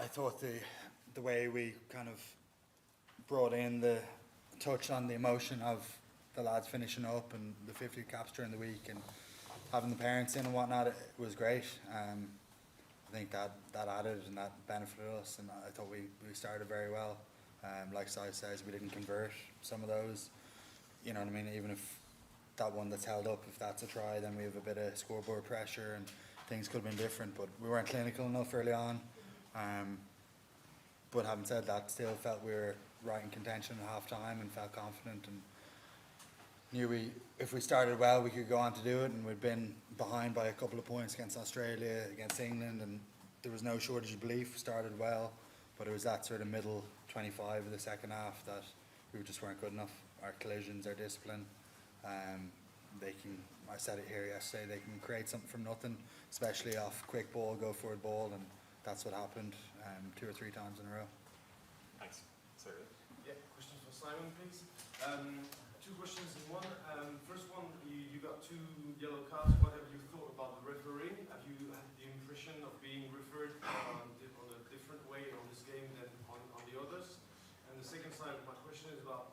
I thought the way we kind of brought in the touch on the emotion of the lads finishing up and the 50 caps during the week and having the parents in and whatnot, it was great. I think that added and that benefited us, and I thought we started very well. Like Si says, we didn't convert some of those. You know what I mean? Even if that one that's held up, if that's a try, then we have a bit of scoreboard pressure and things could have been different, but we weren't clinical enough early on. But having said that, still felt we were right in contention at half time and felt confident and knew if we started well we could go on to do it, and we'd been behind by a couple of points against Australia, against England, and there was no shortage of belief. We started well, but it was that sort of middle 25 of the second half that we just weren't good enough. Our collisions, our discipline, I said it here yesterday, they can create something from nothing, especially off quick ball, go forward ball, and that's what happened 2 or 3 times in a row. Thanks. Sorry. Yeah, questions for Simon, please. 2 questions in one. First one, you got 2 yellow cards. What have you thought about the refereeing? Have you had the impression of being referred on a different way on this game than on the others? And the second side of my question is about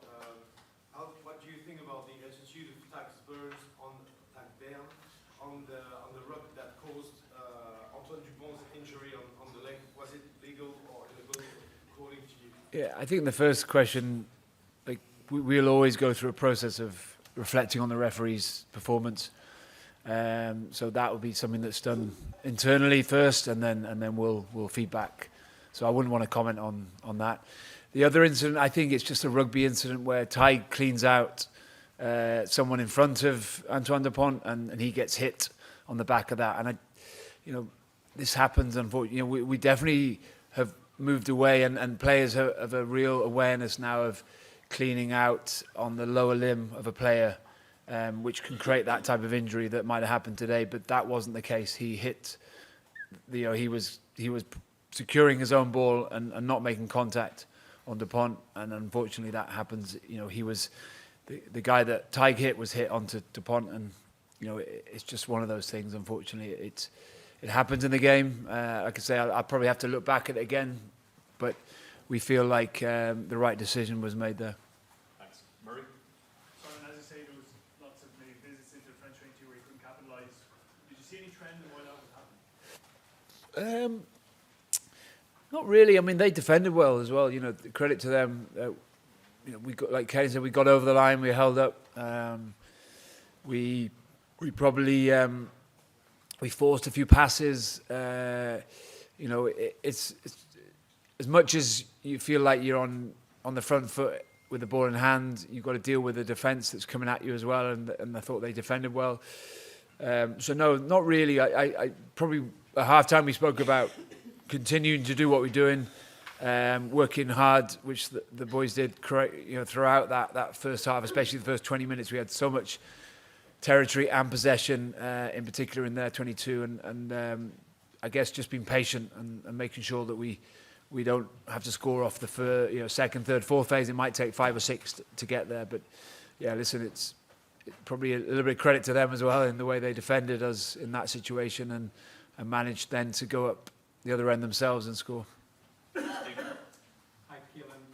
what do you think about the attitude of Tax Burns on the rug that caused Antoine Dupont's injury on the leg? Was it legal or illegal according to you? Yeah, I think the first question, like we'll always go through a process of reflecting on the referee's performance. So that will be something that's done internally first, and then we'll feedback. So I wouldn't want to comment on that. The other incident, I think it's just a rugby incident where Ty cleans out someone in front of Antoine Dupont, and he gets hit on the back of that. And this happens. Unfortunately, we definitely have moved away, and players have a real awareness now of cleaning out on the lower limb of a player, which can create that type of injury that might have happened today. But that wasn't the case. He hit. He was securing his own ball and not making contact on Dupont, and unfortunately that happens. He was the guy that Tig hit was hit onto Dupont, and it's just one of those things. Unfortunately, it happens in the game. Like I say, I'll probably have to look back at it again, but we feel like the right decision was made there. Thanks. Murray? Simon, as you say, there was lots of maybe visits into the French 22 where you couldn't capitalise. Did you see any trend in why that would happen? Not really. I mean, they defended well as well. Credit to them. We got, like Caelan said, we got over the line. We held up. We probably we forced a few passes. It's as much as you feel like you're on the front foot with the ball in hand, you've got to deal with the defence that's coming at you as well. And I thought they defended well. So no, not really. I probably at half time we spoke about continuing to do what we're doing, working hard, which the boys did throughout that first half, especially the first 20 minutes. We had so much territory and possession, in particular in their 22, and I guess just being patient and making sure that we don't have to score off the second, third, fourth phase. It might take 5 or 6 to get there, but yeah, listen, it's probably a little bit of credit to them as well in the way they defended us in that situation and managed then to go up the other end themselves and score. Hi, Caelan.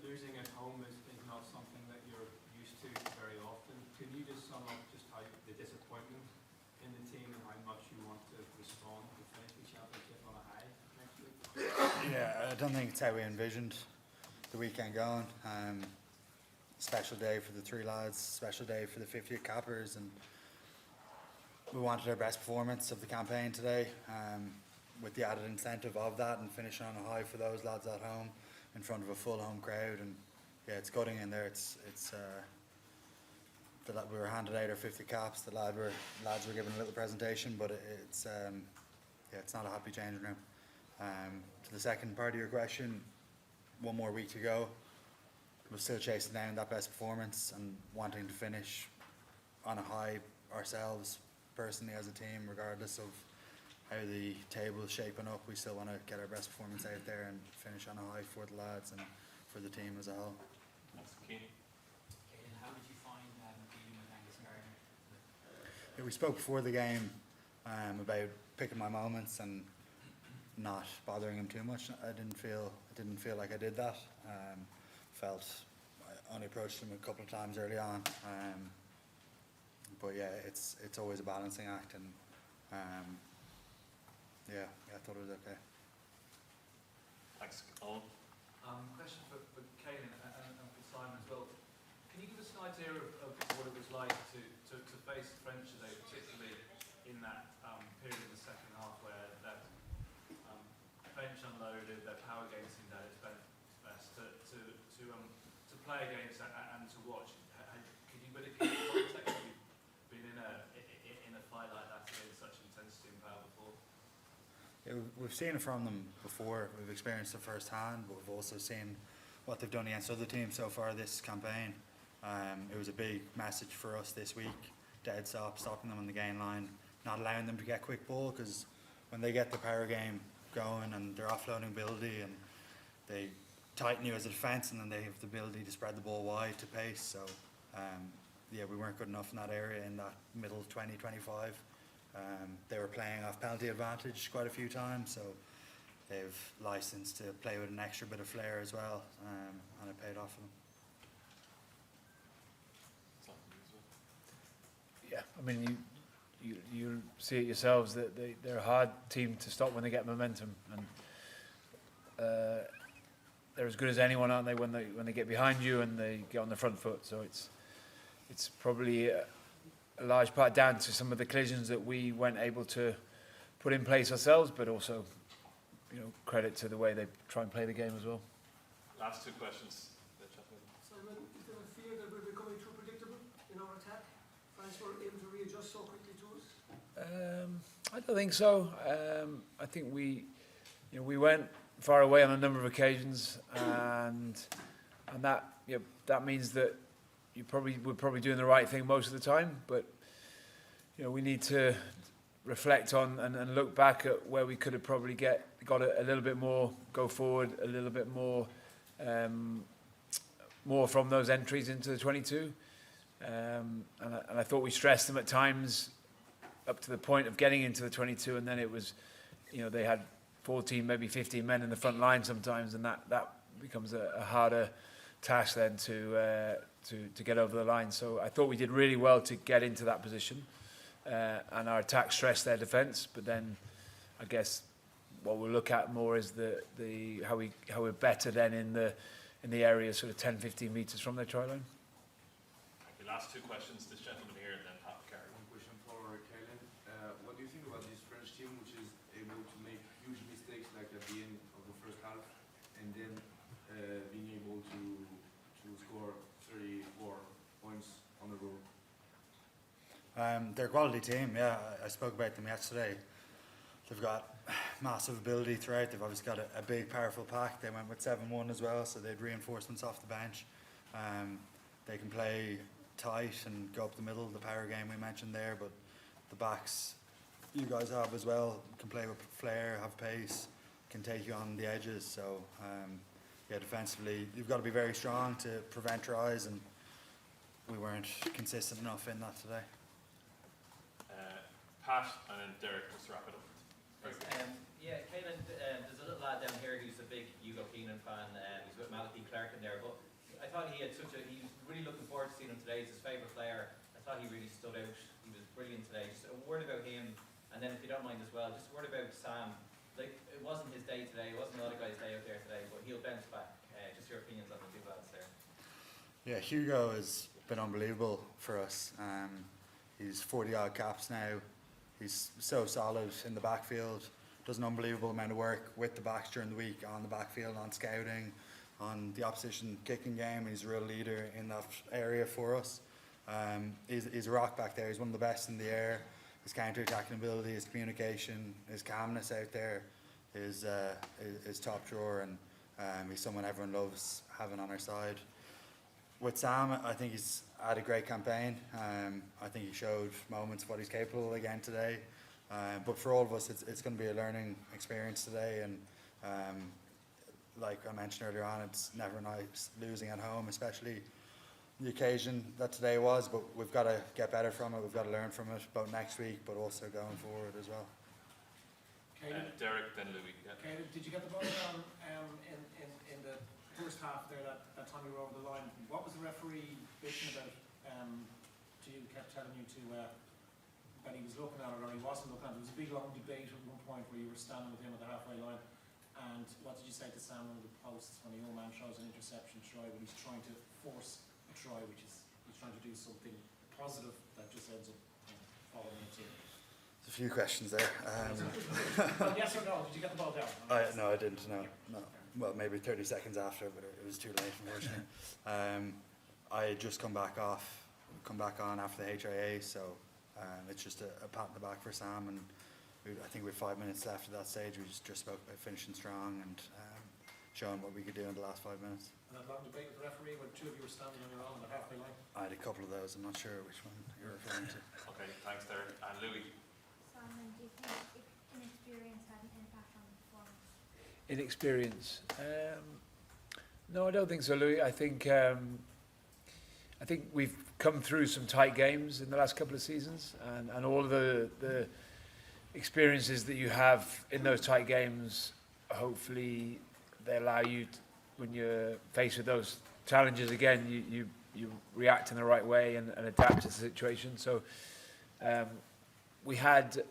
Losing at home is not something that you're used to very often. Can you just sum up just how the disappointment in the team and how much you want to respond to finish the championship on a high next week? Yeah, I don't think it's how we envisioned the weekend going. Special day for the 3 lads, special day for the 50 cappers, and we wanted our best performance of the campaign today. With the added incentive of that and finishing on a high for those lads at home in front of a full home crowd, and yeah, it's gutting in there. We were handed out our 50 caps. The lads were given a little presentation, but it's not a happy changing room. To the second part of your question, 1 more week to go. We're still chasing down that best performance and wanting to finish on a high ourselves personally as a team, regardless of how the table is shaping up. We still want to get our best performance out there and finish on a high for the lads and for the team as a whole. That's key. Caelan, how did you find dealing with Angus Gardner? Yeah, we spoke before the game about picking my moments, and not bothering him too much. I didn't feel like I did that. Felt I only approached him a couple of times early on. But yeah, it's always a balancing act, and yeah, I thought it was okay. Thanks, Owen. Question for Caelan and for Simon as well. Can you give us an idea of what it was like to face the French today, particularly in that period in the second half where that French unloaded, their power game seemed at its best, to play against and to watch? Could you put it in context? You've been in a fight like that against such intensity and power before? Yeah, we've seen it from them before. We've experienced it firsthand, but we've also seen what they've done against other teams so far this campaign. It was a big message for us this week. Dead stopping them on the gain line, not allowing them to get quick ball, because when they get the power game going and they're offloading ability and they tighten you as a defence, and then they have the ability to spread the ball wide to pace. So yeah, we weren't good enough in that area in that middle 20-25. They were playing off penalty advantage quite a few times, so they've licensed to play with an extra bit of flair as well, and it paid off for them. Yeah, I mean, you see it yourselves that they're a hard team to stop when they get momentum, and they're as good as anyone, aren't they? When they get behind you and they get on the front foot. So it's probably a large part down to some of the collisions that we weren't able to put in place ourselves, but also, credit to the way they try and play the game as well. Last two questions. Simon, is there a fear that we're becoming too predictable in our attack? France were able to readjust so quickly to us? I don't think so. I think we went far away on a number of occasions, and that means that we're probably doing the right thing most of the time. But we need to reflect on and look back at where we could have probably got a little bit more, go forward a little bit more from those entries into the 22. And I thought we stressed them at times up to the point of getting into the 22, and then it was, they had 14, maybe 15 men in the front line sometimes, and that becomes a harder task then to get over the line. So I thought we did really well to get into that position, and our attack stressed their defence. But then, I guess what we'll look at more is how we're better then in the area sort of 10-15 metres from their try line. The last two questions. This gentleman here, and then Pat Carey. One question for Caelan. What do you think about this French team, which is able to make huge mistakes like at the end of the first half, and then being able to score 34 points on the road? They're a quality team, yeah. I spoke about them yesterday. They've got massive ability throughout. They've obviously got a big, powerful pack. They went with 7-1 as well, so they had reinforcements off the bench. They can play tight and go up the middle, the power game we mentioned there, but the backs you guys have as well can play with flair, have pace, can take you on the edges. So yeah, defensively you've got to be very strong to prevent tries, and we weren't consistent enough in that today. Pat, and then Derek, just to wrap it up. Yeah, Caelan, there's a little lad down here who's a big Hugo Keenan fan. He's with Malachi Clark in there, but I thought he was really looking forward to seeing him today. He's his favourite player. I thought he really stood out. He was brilliant today. Just a word about him, and then if you don't mind as well, just a word about Sam. Like, it wasn't his day today. It wasn't a lot of guys' day out there today, but he'll bounce back. Just your opinions on the two lads there. Yeah, Hugo has been unbelievable for us. He's 40 odd caps now. He's so solid in the backfield, does an unbelievable amount of work with the backs during the week, on the backfield, on scouting, on the opposition kicking game. He's a real leader in that area for us. He's a rock back there. He's one of the best in the air. His counter-attacking ability, his communication, his calmness out there is top drawer, and he's someone everyone loves having on our side. With Sam, I think he's had a great campaign. I think he showed moments of what he's capable of again today. But for all of us, it's going to be a learning experience today. And like I mentioned earlier on, it's never nice losing at home, especially the occasion that today was. But we've got to get better from it. We've got to learn from it, both next week, but also going forward as well. Caelan, Derek, then Louis. Yeah. Caelan, did you get the ball down in the first half there, that time you were over the line? What was the referee bitching about to you, kept telling you to that he was looking at it or he wasn't looking at it? There was a big long debate at one point where you were standing with him at the halfway line. And what did you say to Sam under the posts when a young man shows an interception try, but he's trying to force a try, which is he's trying to do something positive that just ends up falling into? There's a few questions there. Well, yes or no? Did you get the ball down? No, I didn't. No. Well, maybe 30 seconds after, but it was too late, unfortunately. I had just come back on after the HIA, so it's just a pat on the back for Sam, and I think we had 5 minutes left at that stage. We just spoke about finishing strong and showing what we could do in the last 5 minutes. And that long debate with the referee when two of you were standing on your own on the halfway line? I had a couple of those. I'm not sure which one you're referring to. Okay, thanks, Derek. And Louis. Simon, do you think inexperience had an impact on the performance? Inexperience? No, I don't think so, Louis. I think we've come through some tight games in the last couple of seasons, and all of the experiences that you have in those tight games, hopefully they allow you, when you're faced with those challenges again, you react in the right way and adapt to the situation. So we had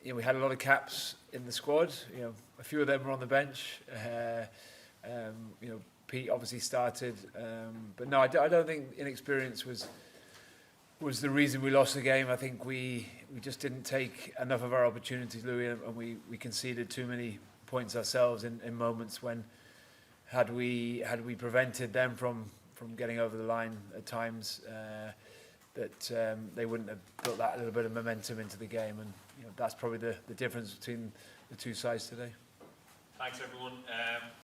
a lot of caps in the squad. A few of them were on the bench. Pete obviously started, but no, I don't think inexperience was the reason we lost the game. I think we just didn't take enough of our opportunities, Louis, and we conceded too many points ourselves in moments when had we prevented them from getting over the line at times, that they wouldn't have built that little bit of momentum into the game, and that's probably the difference between the two sides today. Thanks, everyone.